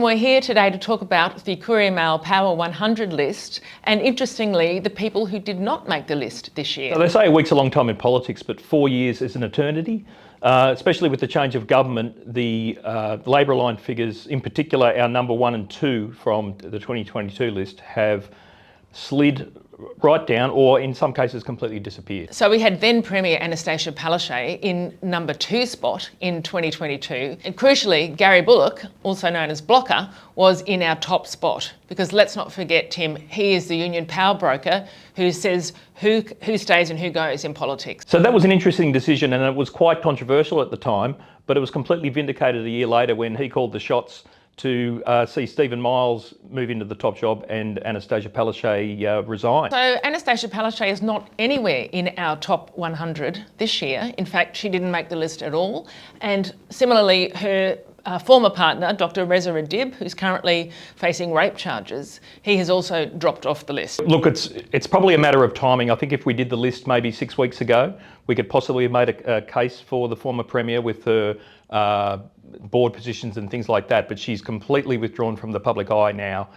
we're here today to talk about the Courier-Mail Power 100 list, and interestingly, the people who did not make the list this year. So they say a week's a long time in politics, but 4 years is an eternity. Especially with the change of government, the Labor aligned figures, in particular our number 1 and 2 from the 2022 list, have slid right down, or in some cases completely disappeared. So we had then Premier Annastacia Palaszczuk in number 2 spot in 2022. And crucially, Gary Bullock, also known as Blocker, was in our top spot. Because let's not forget, Tim, he is the union power broker who says who stays and who goes in politics. So that was an interesting decision, and it was quite controversial at the time, but it was completely vindicated a year later when he called the shots to see Stephen Miles move into the top job and Annastacia Palaszczuk resign. So Annastacia Palaszczuk is not anywhere in our top 100 this year. In fact, she didn't make the list at all. And similarly, her former partner, Dr. Reza Adib, who's currently facing rape charges, he has also dropped off the list. Look, it's probably a matter of timing. I think if we did the list maybe 6 weeks ago, we could possibly have made a case for the former Premier with her board positions and things like that, but she's completely withdrawn from the public eye now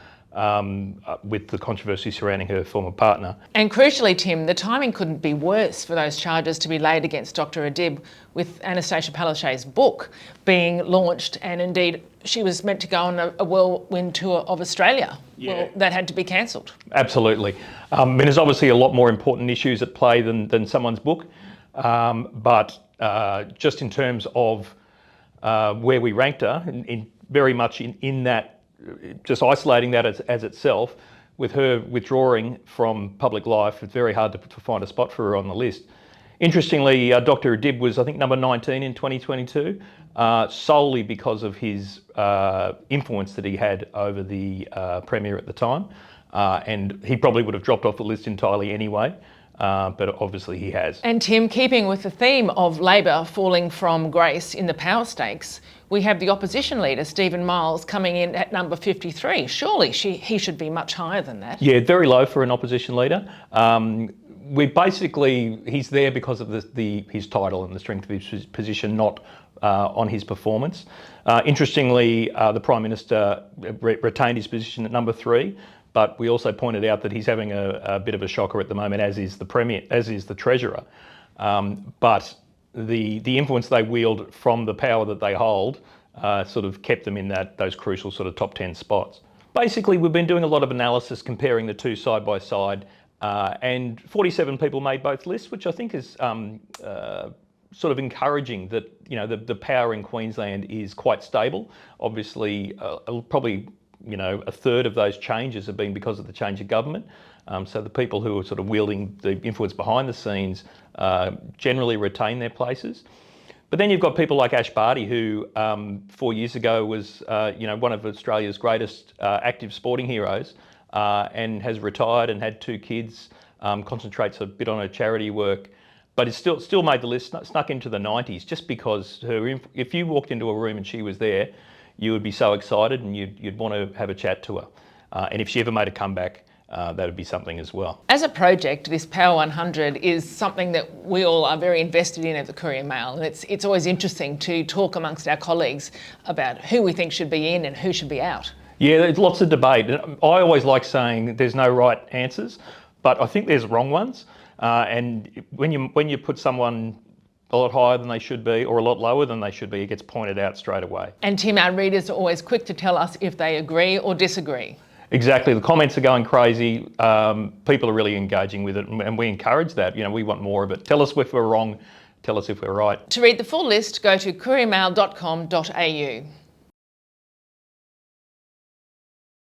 with the controversy surrounding her former partner. And crucially, Tim, the timing couldn't be worse for those charges to be laid against Dr. Adib, with Annastacia Palaszczuk's book being launched, and indeed she was meant to go on a whirlwind tour of Australia. Yeah. Well, that had to be cancelled. Absolutely. There's obviously a lot more important issues at play than someone's book, but just in terms of where we ranked her, very much in that, just isolating that as itself, with her withdrawing from public life, it's very hard to find a spot for her on the list. Interestingly, Dr. Adib was, I think, number 19 in 2022, solely because of his influence that he had over the Premier at the time. And he probably would have dropped off the list entirely anyway. But obviously he has. And Tim, keeping with the theme of Labor falling from grace in the power stakes, we have the opposition leader, Stephen Miles, coming in at number 53. Surely he should be much higher than that. Yeah, very low for an opposition leader. He's there because of his title and the strength of his position, not on his performance. Interestingly, the Prime Minister retained his position at number 3. But we also pointed out that he's having a bit of a shocker at the moment, as is the Premier, as is the Treasurer. But the influence they wield from the power that they hold sort of kept them in those crucial sort of top 10 spots. Basically, we've been doing a lot of analysis comparing the two side by side, and 47 people made both lists, which I think is sort of encouraging that the power in Queensland is quite stable. Obviously, probably a third of those changes have been because of the change of government. So the people who are sort of wielding the influence behind the scenes generally retain their places. But then you've got people like Ash Barty, who 4 years ago was one of Australia's greatest active sporting heroes, and has retired and had 2 kids, concentrates a bit on her charity work, but it's still made the list, snuck into the 90s, just because if you walked into a room and she was there, you would be so excited and you'd want to have a chat to her. And if she ever made a comeback, that would be something as well. As a project, this Power 100 is something that we all are very invested in at the Courier-Mail, and it's always interesting to talk amongst our colleagues about who we think should be in and who should be out. Yeah, there's lots of debate. I always like saying there's no right answers, but I think there's wrong ones. And when you put someone a lot higher than they should be or a lot lower than they should be, it gets pointed out straight away. And Tim, our readers are always quick to tell us if they agree or disagree. Exactly, the comments are going crazy. People are really engaging with it, and we encourage that. We want more of it. Tell us if we're wrong, tell us if we're right. To read the full list, go to couriermail.com.au.